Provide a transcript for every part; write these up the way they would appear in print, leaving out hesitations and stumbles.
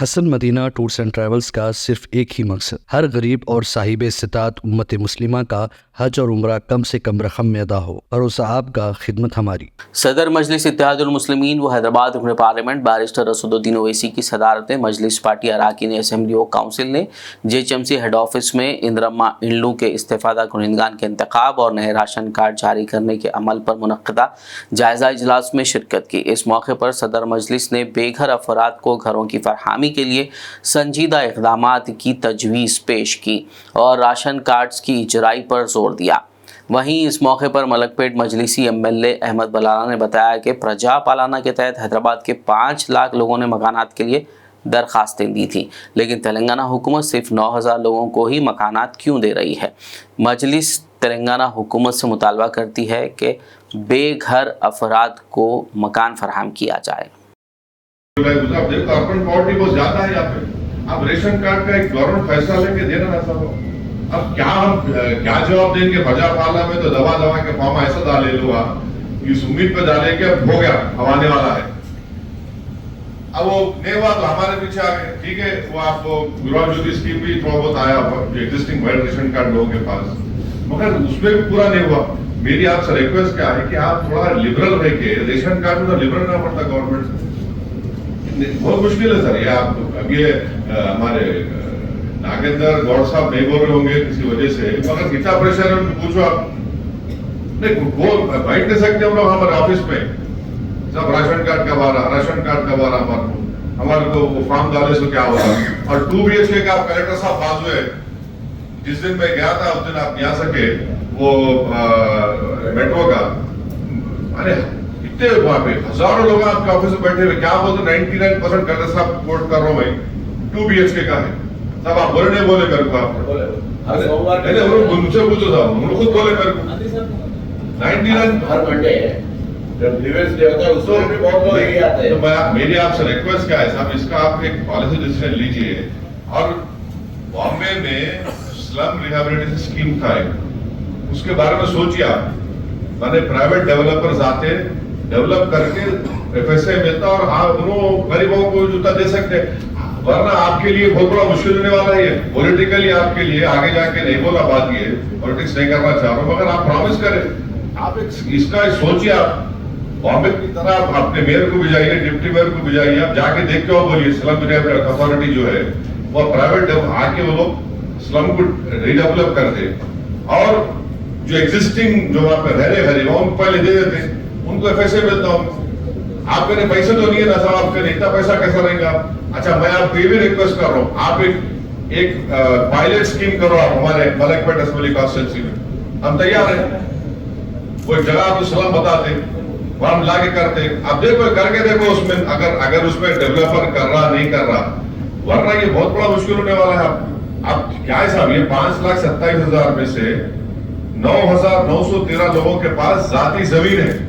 Hasan Madina tours and travels का सिर्फ एक ही मकसद, हर गरीब और साहिब इस्तिताअत उम्मत मुस्लिमा का हज और उम्रा कम से कम रकम में अदा हो। भरोसा आपका, खिदमत हमारी। सदर मजलिस इत्तेहादुल मुस्लिमीन व हैदराबाद रुकन पार्लियामेंट बैरिस्टर असदुद्दीन ओवैसी की सदारत में मजलिस पार्टी अरकान असम्बली व काउंसिल ने JHMC हेड ऑफिस में इंदिरम्मा इंड्लू के इस्तीफादा कुनिंदगान के इंतखाब और नए राशन कार्ड जारी करने के अमल पर मुनक्किदा जायजा इजलास में शिरकत की। इस मौके पर सदर मजलिस ने बेघर अफराद को घरों की फरहमी के लिए संजीदा इक़दामात की तजवीज़ पेश की और राशन कार्ड्स की इजराई पर जोर दिया। वहीं इस मौके पर मलकपेट मजलिसी MLA अहमद बलाला ने बताया कि प्रजा पालाना के तहत हैदराबाद के 5 लाख लोगों ने मकानात के लिए दरखास्तें दी थी, लेकिन तेलंगाना हुकूमत सिर्फ 9,000 लोगों को ही मकानात क्यों दे रही है। मजलिस तेलंगाना हुकूमत से मुतालबा करती है कि बेघर अफराद को मकान फराहम किया जाए। आप देखो अर्बन पॉवर्टी बहुत ज्यादा है यहाँ पे। अब रेशन कार्ड का एक गवर्नमेंट फैसला लेके दे रहा था। अब क्या जवाब देंगे? प्रजा पालना में तो दवा के फॉर्म ऐसा डाले लो आप, इस उम्मीद पे डाले कि अब हो गया, अब आने वाला है। अब वो नहीं हुआ तो हमारे पीछे आ गए। ठीक है, वो आपको गुरुवार ज्योति स्कीम भी थोड़ा बहुत आया एग्जिस्टिंग वाइड रेशन कार्ड लोगों के पास, मगर उसमें भी पूरा नहीं हुआ। मेरी आपसे रिक्वेस्ट क्या है कि आप थोड़ा लिबरल रह के रेशन कार्ड में तो लिबरल रहना पड़ता गवर्नमेंट से। बहुत मुश्किल है सर। ये आप अब ये हमारे नागेंद्र गौड़ साहब नहीं बोल रहे होंगे किसी वजह से, मगर कितना प्रेशर है उनको पूछो आप। नहीं वो बैठ नहीं सकते हम लोग हमारे ऑफिस में, सब राशन कार्ड कब आ रहा, राशन कार्ड कब आ रहा, हमारे को वो फॉर्म डाले से क्या हो रहा। और 2 BHK का आप कलेक्टर साहब बाजू है। जिस दिन मैं गया था उस दिन आप नहीं आ सके, वो मेट्रो का, अरे वहां पे हजारों लोग आपके ऑफिस में बैठे हुए, क्या बोलते 99% कलेक्टर साहब कोट कर रहा हूं भाई, 2 BHK का है। सब आप बोले नहीं बोले मेरे को, आप मुझसे पूछो था, उन्होंने खुद बोले मेरे को 99 हर मंडे जब डिवेंस डे होता है उसमें भी बहुत लोग यही आते हैं। तो मेरी आपसे रिक्वेस्ट क्या है साहब, इसका आप एक पॉलिसी डिसीजन लीजिए। और बॉम्बे में स्लम रिहैबिलिटेशन स्कीम था एक, उसके बारे में सोचिए आप। माने प्राइवेट डेवलपर्स आते, डेवलप करके FSA मिलता और आप दोनों गरीबों को जूता दे सकते। वरना आपके लिए बहुत बड़ा मुश्किल होने वाला है। पॉलिटिकली आपके लिए आगे जाके नहीं बोला बात, ये पॉलिटिक्स नहीं करना चाह रहा हूं, मगर आप प्रॉमिस करें, आप इसका सोचिए। आप बॉम्बे की तरह आप अपने मेयर को भी जाइए, डिप्टी मेयर को भी जाइए, आप जाके देख के आओ, बोलिए स्लम रिहैबिलिटेशन अथॉरिटी जो है वो प्राइवेट आके वो लोग स्लम को रीडेवलप करते और जो एग्जिस्टिंग जो वहां पे रह रहे गरीब उनको पहले दे देते, उनको FSA मिलता हूं। आपके नहीं पैसे तो नहीं है ना सर, आपके नहीं इतना पैसा कैसा रहेगा। अच्छा, मैं आपको ये भी रिक्वेस्ट कर रहा हूँ, आप एक पायलट स्कीम करो आप हमारे मलकपेट असेंबली कॉन्स्टिट्यूंसी में, हम तैयार हैं। वो एक जगह आपको सलाम बताते, वहां हम लाके करते। अब देखो करके देखो उसमें, अगर उसमें डेवलपर कर रहा नहीं कर रहा, वरना ये बहुत बड़ा मुश्किल होने वाला है। अब क्या है साहब, ये 5,27,000 में से 9,913 लोगों के पास जाती जमीन है।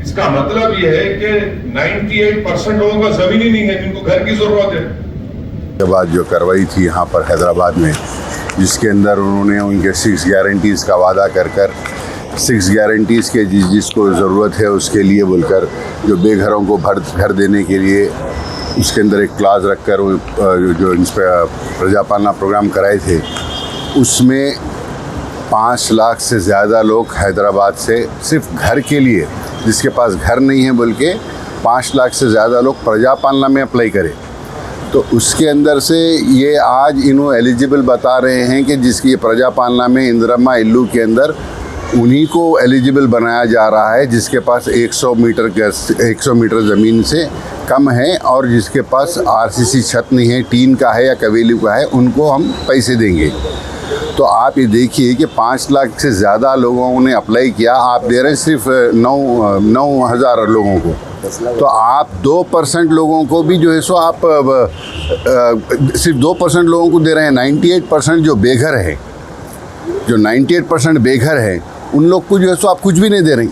इसका मतलब ये है कि 98% लोगों का जमीन ही नहीं है जिनको घर की जरूरत है। के बाद जो कार्रवाई थी यहाँ पर हैदराबाद में, जिसके अंदर उन्होंने उनके 6 गारंटीज़ का वादा कर 6 गारंटीज़ के जिसको ज़रूरत है उसके लिए बोलकर जो बेघरों को घर देने के लिए उसके अंदर एक क्लास रखकर जो इन पर प्रजा पालना प्रोग्राम कराए थे, उसमें 5 लाख से ज़्यादा लोग हैदराबाद से सिर्फ घर के लिए, जिसके पास घर नहीं है बोल के 5 लाख से ज़्यादा लोग प्रजा पालना में अप्लाई करें। तो उसके अंदर से ये आज इन्हों एलिजिबल बता रहे हैं कि जिसकी प्रजा पालना में इंदिरम्मा इल्लू के अंदर उन्हीं को एलिजिबल बनाया जा रहा है जिसके पास 100 मीटर ज़मीन से कम है और जिसके पास RCC छत नहीं है, टीन का है या कवेली का है, उनको हम पैसे देंगे। तो आप ये देखिए कि 5 लाख से ज़्यादा लोगों ने अप्लाई किया, आप दे रहे हैं सिर्फ 9,000 लोगों को। तो आप 2% लोगों को भी जो है सो आप सिर्फ 2% लोगों को दे रहे हैं। 98% जो बेघर है, जो 98% बेघर है, उन लोग को जो है सो आप कुछ भी नहीं दे रही।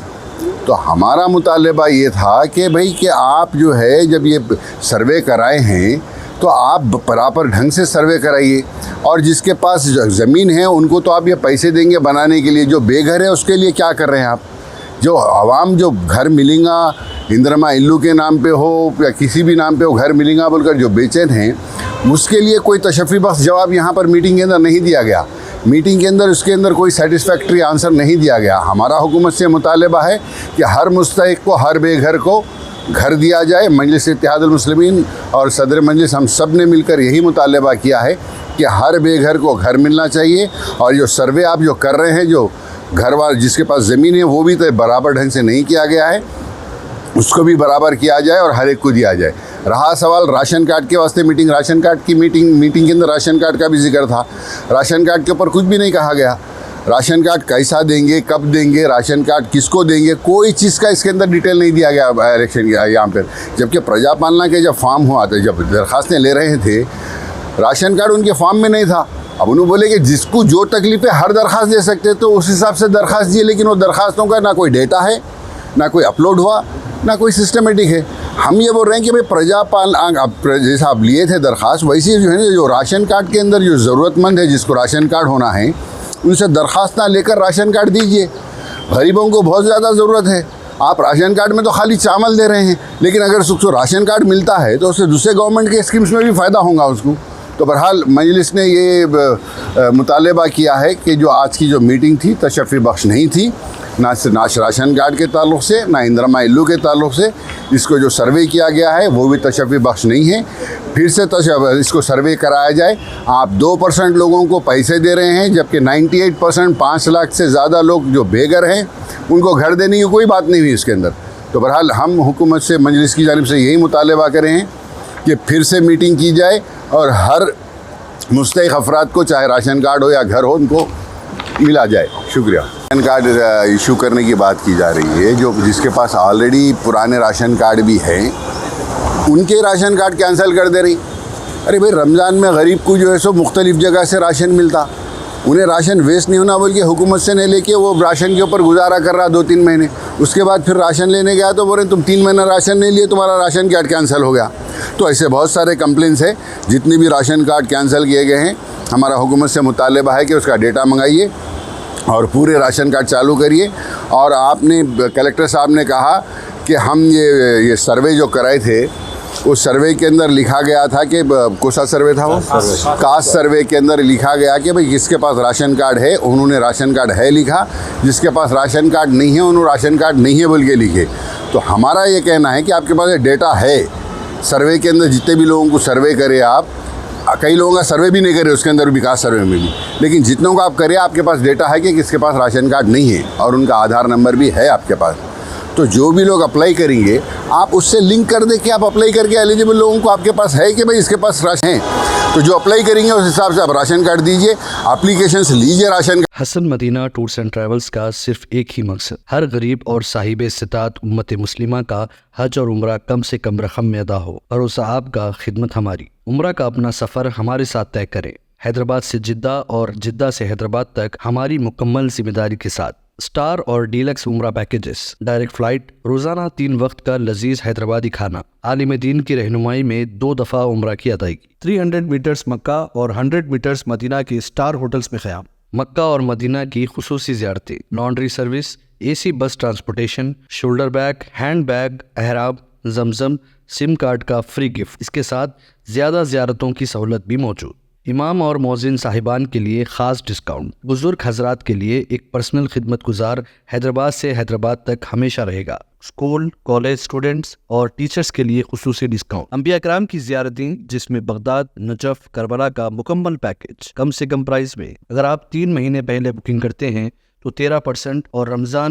तो हमारा मुतालबा ये था कि भाई कि आप जो है जब ये सर्वे कराए हैं तो आप बराबर ढंग से सर्वे कराइए, और जिसके पास ज़मीन है उनको तो आप ये पैसे देंगे बनाने के लिए, जो बेघर है उसके लिए क्या कर रहे हैं आप? जो आवाम जो घर मिलेगा इंदिरमा इल्लू के नाम पे हो या किसी भी नाम पे हो घर मिलेगा बोलकर जो बेचैन हैं, उसके लिए कोई तशफ़ी बख्श जवाब यहाँ पर मीटिंग के अंदर नहीं दिया गया। मीटिंग के अंदर उसके अंदर कोई सेटिस्फैक्ट्री आंसर नहीं दिया गया। हमारा हुकूमत से मुतालबा है कि हर मुस्तहिक को, हर बेघर को घर दिया जाए। मजलिस इत्तेहादुल मुस्लिमीन और सदर मजलिस हम सब ने मिलकर यही मुतालबा किया है कि हर बेघर को घर मिलना चाहिए। और जो सर्वे आप जो कर रहे हैं, जो घर वाले जिसके पास ज़मीन है वो भी तो बराबर ढंग से नहीं किया गया है, उसको भी बराबर किया जाए और हर एक को दिया जाए। रहा सवाल राशन कार्ड के वास्ते मीटिंग, राशन कार्ड की मीटिंग के अंदर राशन कार्ड का भी जिक्र था। राशन कार्ड के ऊपर कुछ भी नहीं कहा गया। राशन कार्ड कैसा देंगे, कब देंगे, राशन कार्ड किसको देंगे, कोई चीज़ का इसके अंदर डिटेल नहीं दिया गया इलेक्शन यहाँ पर। जबकि प्रजा पालना के जब फॉर्म हुआ था, जब दरख्वास्तें ले रहे थे, राशन कार्ड उनके फॉर्म में नहीं था। अब उन्होंने बोले कि जिसको जो तकलीफ़ है हर दरख्वास्त दे सकते, तो उस हिसाब से दरख्वास्त दिए, लेकिन वो दरख्वास्तों का ना कोई डेटा है, ना कोई अपलोड हुआ, ना कोई सिस्टमेटिक है। हम ये बोल रहे हैं कि भाई प्रजा पालन जैसा आप लिए थे दरख्वास्त, वैसे जो है ना, जो राशन कार्ड के अंदर जो ज़रूरतमंद है जिसको राशन कार्ड होना है, उनसे दरख्वास्त ना लेकर राशन कार्ड दीजिए। गरीबों को बहुत ज़्यादा ज़रूरत है। आप राशन कार्ड में तो खाली चावल दे रहे हैं, लेकिन अगर उसको राशन कार्ड मिलता है तो उससे दूसरे गवर्नमेंट के स्कीम्स में भी फ़ायदा होगा उसको। तो बहरहाल मजलिस ने ये मुतालबा किया है कि जो आज की जो मीटिंग थी तशफ़ी बख्श नहीं थी, ना राशन कार्ड के ताल्लुक़ से, ना इंदिरमा इल्लू के ताल्लुक़ से। इसको जो सर्वे किया गया है वो भी तशफ़ी बख्श नहीं है। फिर से इसको सर्वे कराया जाए। आप 2% लोगों को पैसे दे रहे हैं, जबकि 98% 5 लाख से ज़्यादा लोग जो बेघर हैं उनको घर देने की कोई बात नहीं हुई इसके अंदर। तो बहरहाल हम हुकूमत से, मजलिस की जानिब से यही मुतालबा करें हैं कि फिर से मीटिंग की जाए और हर मुस्तहिक अफराद को, चाहे राशन कार्ड हो या घर हो, उनको मिला जाए। शुक्रिया। राशन कार्ड इशू करने की बात की जा रही है। जो जिसके पास ऑलरेडी पुराने राशन कार्ड भी हैं, उनके राशन कार्ड कैंसिल कर दे रही। अरे भाई, रमज़ान में गरीब को जो है सो मुख्तलिफ़ जगह से राशन मिलता, उन्हें राशन वेस्ट नहीं होना बोल के हुकूमत से नहीं लेके वो राशन के ऊपर गुजारा कर रहा 2-3 महीने। उसके बाद फिर राशन लेने गया तो बोल रहे तुम 3 महीना राशन नहीं लिए, तुम्हारा राशन कार्ड कैंसिल हो गया। तो ऐसे बहुत सारे कंप्लेंट्स हैं। जितने भी राशन कार्ड कैंसिल किए गए हैं, हमारा हुकूमत से मुतालबा है कि उसका डेटा मंगाइए और पूरे राशन कार्ड चालू करिए। और आपने, कलेक्टर साहब ने कहा कि हम ये सर्वे जो कराए थे, उस सर्वे के अंदर लिखा गया था कि कौन सा सर्वे था वो, कास्ट सर्वे के अंदर लिखा गया कि भाई जिसके पास राशन कार्ड है उन्होंने राशन कार्ड है लिखा, जिसके पास राशन कार्ड नहीं है उन्होंने राशन कार्ड नहीं है बोल के लिखे। तो हमारा ये कहना है कि आपके पास ये डेटा है। सर्वे के अंदर जितने भी लोगों को सर्वे करे आप, कई लोगों का सर्वे भी नहीं करे उसके अंदर भी, कास्ट सर्वे में भी, लेकिन जितनों को आप करें आपके पास डेटा है कि किसके पास राशन कार्ड नहीं है और उनका आधार नंबर भी है आपके पास। तो जो भी लोग अप्लाई करेंगे आप उससे लिंक कर दे कि आप अप्लाई करके एलिजिबल लोगों को आपके पास है कि भाई इसके पास राशन है। तो जो अप्लाई करेंगे उस हिसाब से आप राशन कार्ड दीजिए, एप्लीकेशन से लीजिए ration. Hasan Madina tours and travels का सिर्फ एक ही मकसद, हर गरीब और साहिब इस्तात उम्मत मुस्लिमा का हज और उम्रा कम से कम रकम में अदा हो। भरोसा आपका, खिदमत हमारी। उम्रा का अपना सफ़र हमारे साथ तय करें। हैदराबाद से जिद्दा और जिद्दा से हैदराबाद तक हमारी मुकम्मल जिम्मेदारी के साथ। स्टार और डीलक्स उम्रा पैकेजेस, डायरेक्ट फ्लाइट, रोजाना 3 वक्त का लजीज हैदराबादी खाना, आलिम दीन की रहनुमाई में 2 दफ़ा उम्रा की अदायगी, 300 मीटर्स मक्का और 100 मीटर्स मदीना के स्टार होटल्स में क़याम, मक्का और मदीना की खुसूसी ज़ियारतें, laundry service, AC bus transportation, shoulder bag, hand bag, अहराब, जमजम, सिम कार्ड का फ्री गिफ्ट। इसके साथ ज़्यादा ज़ियारतों की सहूलत भी मौजूद। इमाम और मौज़िन साहिबान के लिए ख़ास डिस्काउंट। बुजुर्ग हजरात के लिए एक पर्सनल खिदमत गुजार हैदराबाद से हैदराबाद तक हमेशा रहेगा। स्कूल, कॉलेज स्टूडेंट्स और टीचर्स के लिए खुसूसी डिस्काउंट। अंबिया कराम की ज़ियारतें, जिसमें बगदाद, नजफ, करबला का मुकम्मल पैकेज कम से कम प्राइस में। अगर आप 3 महीने पहले बुकिंग करते हैं तो 13% और रमज़ान